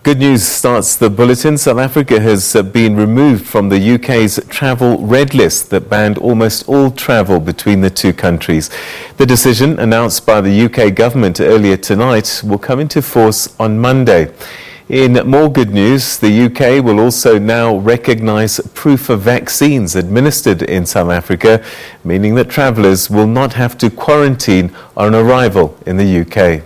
Good news starts the bulletin. South Africa has been removed from the UK's travel red list that banned almost all travel between the two countries. The decision, announced by the UK government earlier tonight, will come into force on Monday. In more good news, the UK will also now recognise proof of vaccines administered in South Africa, meaning that travellers will not have to quarantine on arrival in the UK.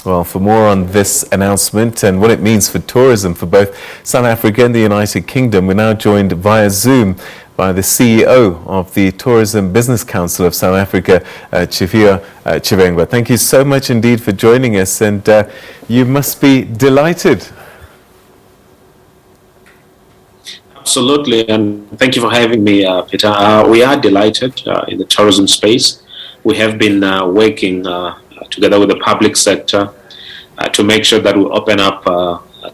Well, for more on this announcement and what it means for tourism for both South Africa and the United Kingdom, we're now joined via Zoom by the CEO of the Tourism Business Council of South Africa, Tshifhiwa Tshivhengwa. Thank you so much indeed for joining us, and you must be delighted. Absolutely, and thank you for having me, Peter. We are delighted in the tourism space. We have been working together with the public sector to make sure that we open up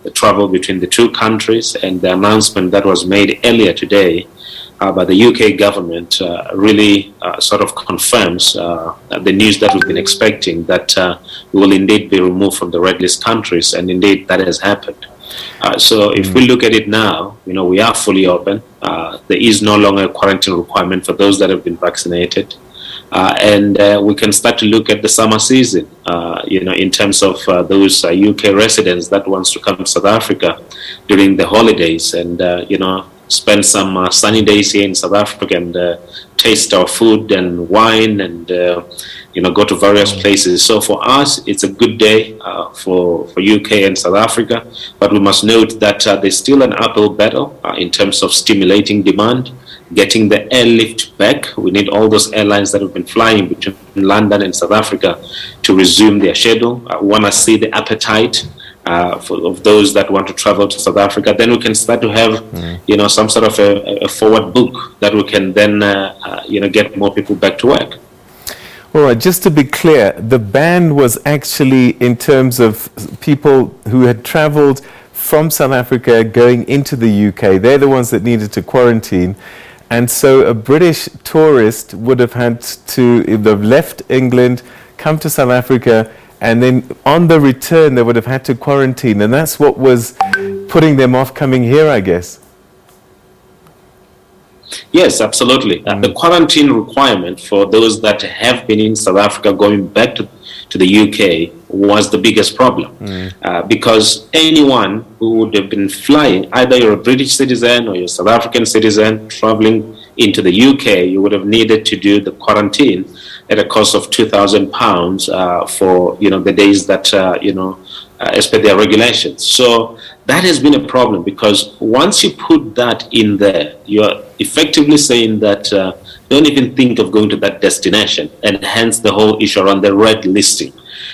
the travel between the two countries, and the announcement that was made earlier today by the UK government really sort of confirms the news that we've been expecting, that we will indeed be removed from the red list countries, and indeed that has happened. So if we look at it now, we are fully open. There is no longer a quarantine requirement for those that have been vaccinated. And we can start to look at the summer season, in terms of those UK residents that wants to come to South Africa during the holidays and, spend some sunny days here in South Africa and taste our food and wine and, go to various places. So for us, it's a good day for UK and South Africa, but we must note that there's still an uphill battle in terms of stimulating demand, getting the airlift back. We need all those airlines that have been flying between London and South Africa to resume their schedule. We want to see the appetite of those that want to travel to South Africa. Then we can start to have, some sort of a forward book that we can then, get more people back to work. All right, just to be clear, the ban was actually in terms of people who had travelled from South Africa going into the UK. They're the ones that needed to quarantine. And so a British tourist would have had to, if they've left England, come to South Africa, and then on the return they would have had to quarantine. And that's what was putting them off coming here, I guess. Yes, absolutely. The quarantine requirement for those that have been in South Africa going back to the UK was the biggest problem, because anyone who would have been flying, either you're a British citizen or you're a South African citizen traveling into the UK, you would have needed to do the quarantine at a cost of £2,000 for the days that as per their regulations. So that has been a problem, because once you put that in there, you're effectively saying that don't even think of going to that destination, and hence the whole issue around the red listing.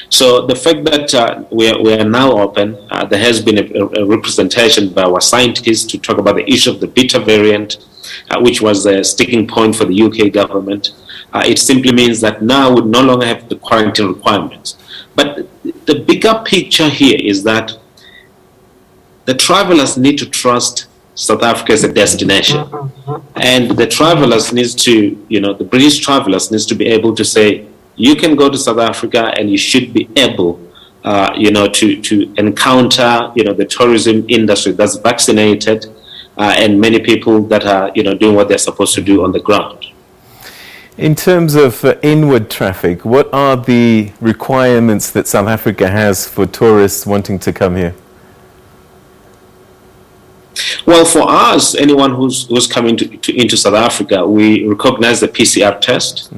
So the fact that we are now open, there has been a representation by our scientists to talk about the issue of the beta variant, which was a sticking point for the UK government. It simply means that now we no longer have the quarantine requirements. But the bigger picture here is that the travelers need to trust South Africa as a destination. And the travelers needs to, the British travelers needs to be able to say, you can go to South Africa and you should be able, to encounter, the tourism industry that's vaccinated and many people that are, doing what they're supposed to do on the ground. In terms of inward traffic, what are the requirements that South Africa has for tourists wanting to come here? Well, for us, anyone who's coming into South Africa, we recognize the PCR test.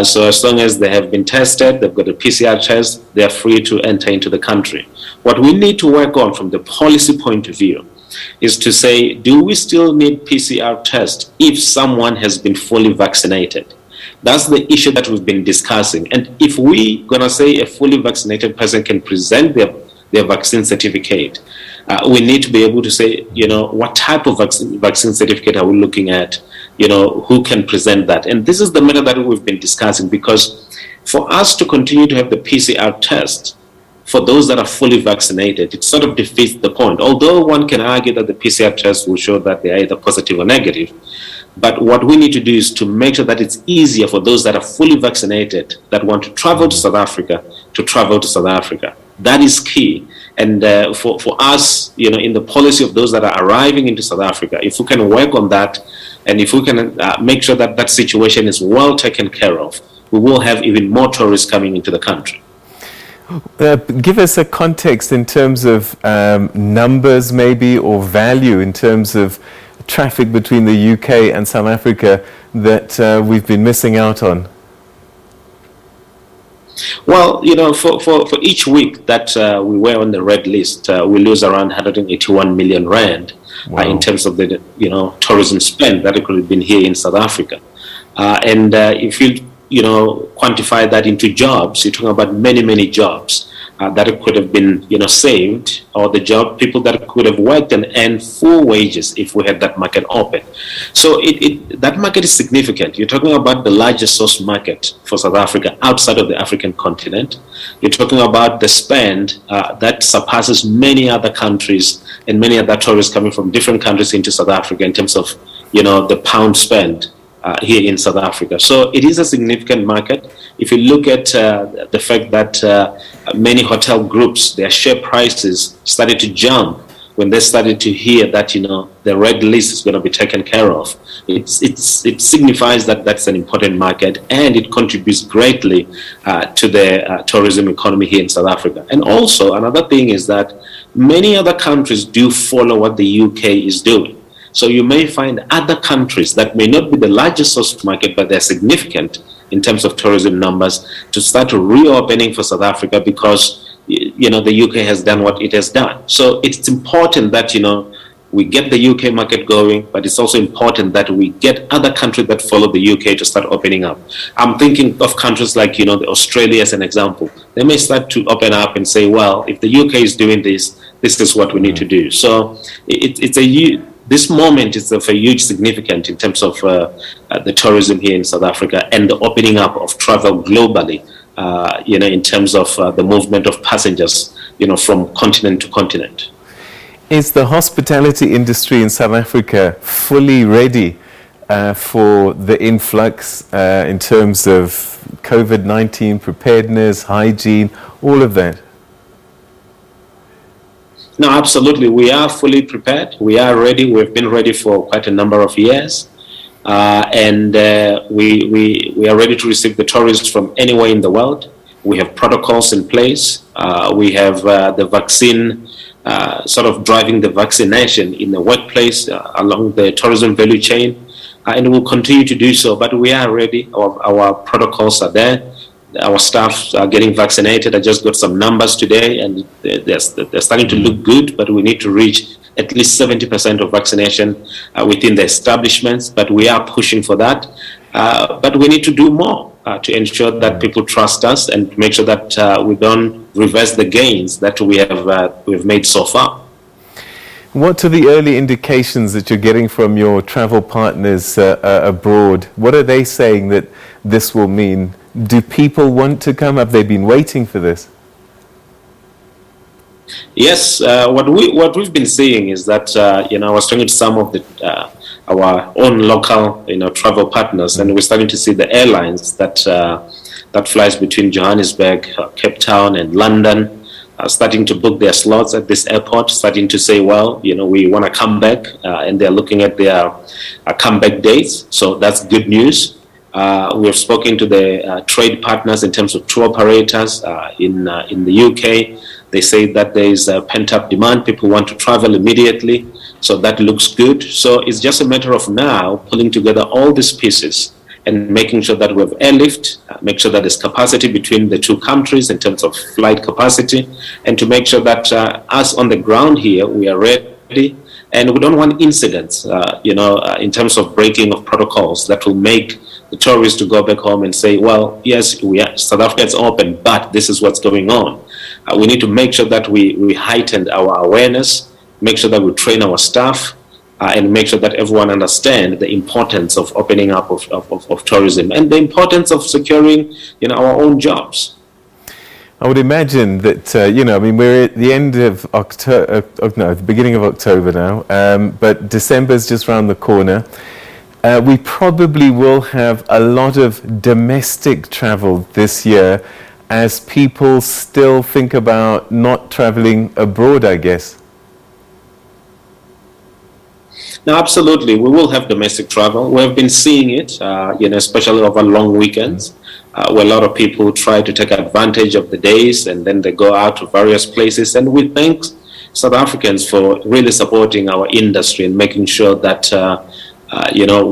So as long as they have been tested, they've got a PCR test, they're free to enter into the country. What we need to work on from the policy point of view is to say, do we still need PCR test if someone has been fully vaccinated? That's the issue that we've been discussing. And if we're going to say a fully vaccinated person can present their vaccine certificate, we need to be able to say, what type of vaccine certificate are we looking at? Who can present that? And this is the matter that we've been discussing, because for us to continue to have the PCR test for those that are fully vaccinated, it sort of defeats the point. Although one can argue that the PCR test will show that they are either positive or negative, But what we need to do is to make sure that it's easier for those that are fully vaccinated that want to travel to South Africa to travel to South Africa. That is key. And for us, in the policy of those that are arriving into South Africa, if we can work on that, and if we can make sure that that situation is well taken care of, we will have even more tourists coming into the country. Give us a context in terms of numbers maybe, or value in terms of traffic between the UK and South Africa that we've been missing out on. Well, for each week that we were on the red list, we lose around 181 million rand. Wow. In terms of the tourism spend that could have been here in South Africa. And if you quantify that into jobs, you're talking about many jobs that could have been saved, or the people that could have worked and earned full wages if we had that market open. So that market is significant. You're talking about the largest source market for South Africa outside of the African continent. You're talking about the spend that surpasses many other countries and many other tourists coming from different countries into South Africa in terms of the pound spend here in South Africa. So it is a significant market. If you look at the fact that many hotel groups, their share prices started to jump when they started to hear that the red list is going to be taken care of. It signifies that that's an important market, and it contributes greatly to the tourism economy here in South Africa. And also another thing is that many other countries do follow what the UK is doing. So you may find other countries that may not be the largest source market, but they're significant in terms of tourism numbers, to start reopening for South Africa, because the UK has done what it has done. So it's important that we get the UK market going, but it's also important that we get other countries that follow the UK to start opening up. I'm thinking of countries like Australia as an example. They may start to open up and say, well, if the UK is doing this, this is what we need to do. So this moment is of a huge significance in terms of the tourism here in South Africa, and the opening up of travel globally, in terms of the movement of passengers, from continent to continent. Is the hospitality industry in South Africa fully ready for the influx in terms of COVID-19 preparedness, hygiene, all of that? No, absolutely. We are fully prepared. We are ready. We've been ready for quite a number of years. And we are ready to receive the tourists from anywhere in the world. We have protocols in place. We have the vaccine, sort of driving the vaccination in the workplace along the tourism value chain. And we'll continue to do so. But we are ready. Our protocols are there. Our staff are getting vaccinated. I just got some numbers today, and they're starting to look good, but we need to reach at least 70% of vaccination within the establishments, but we are pushing for that. But we need to do more to ensure that people trust us, and make sure that we don't reverse the gains that we've made so far. What are the early indications that you're getting from your travel partners abroad? What are they saying that this will mean? Do people want to come? Have they been waiting for this? Yes, what we've been seeing is that I was talking to some of our own local travel partners, and we're starting to see the airlines that flies between Johannesburg, Cape Town, and London starting to book their slots at this airport, starting to say, well, we want to come back, and they're looking at their comeback dates. So that's good news. We have spoken to the trade partners in terms of tour operators in the UK. They say that there is a pent-up demand. People want to travel immediately. So that looks good. So it's just a matter of now pulling together all these pieces and making sure that we have airlift, make sure that there's capacity between the two countries in terms of flight capacity, and to make sure that us on the ground here, we are ready. And we don't want incidents, in terms of breaking of protocols that will make the tourists to go back home and say, well, yes, South Africa is open, but this is what's going on. We need to make sure that we heighten our awareness, make sure that we train our staff, and make sure that everyone understands the importance of opening up of tourism, and the importance of securing our own jobs. I would imagine that, we're at the end of October, the beginning of October now, but December's just around the corner. We probably will have a lot of domestic travel this year as people still think about not traveling abroad, I guess. No, absolutely. We will have domestic travel. We have been seeing it, especially over long weekends, where a lot of people try to take advantage of the days and then they go out to various places. And we thank South Africans for really supporting our industry and making sure that,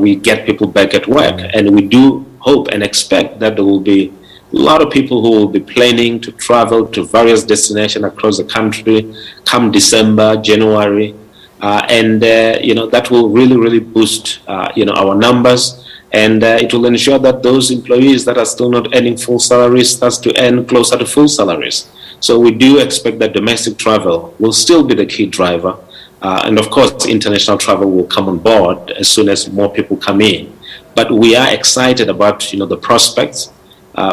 we get people back at work. And we do hope and expect that there will be a lot of people who will be planning to travel to various destinations across the country come December, January. That will really boost, our numbers, and it will ensure that those employees that are still not earning full salaries starts to earn closer to full salaries. So we do expect that domestic travel will still be the key driver, and of course, international travel will come on board as soon as more people come in. But we are excited about, the prospects.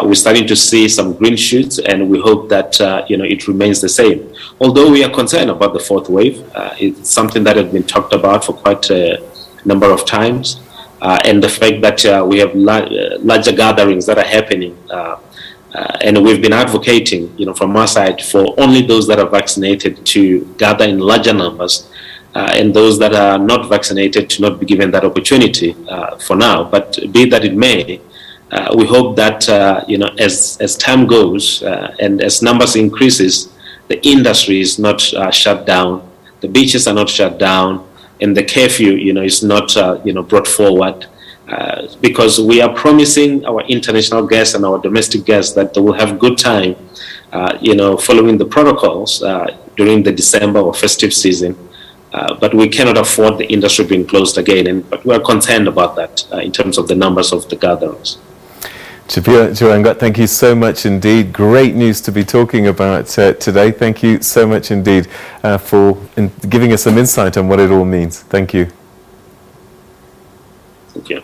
We're starting to see some green shoots, and we hope that it remains the same. Although we are concerned about the fourth wave, it's something that has been talked about for quite a number of times, and the fact that we have larger gatherings that are happening, and we've been advocating, from our side, for only those that are vaccinated to gather in larger numbers, and those that are not vaccinated to not be given that opportunity for now. But be that it may. We hope that as time goes and as numbers increases, the industry is not shut down, the beaches are not shut down, and the curfew is not brought forward, because we are promising our international guests and our domestic guests that they will have good time, following the protocols during the December or festive season. But we cannot afford the industry being closed again, but we are concerned about that in terms of the numbers of the gatherings. Tshifhiwa Tshivhengwa, thank you so much indeed. Great news to be talking about today. Thank you so much indeed for giving us some insight on what it all means. Thank you. Thank you.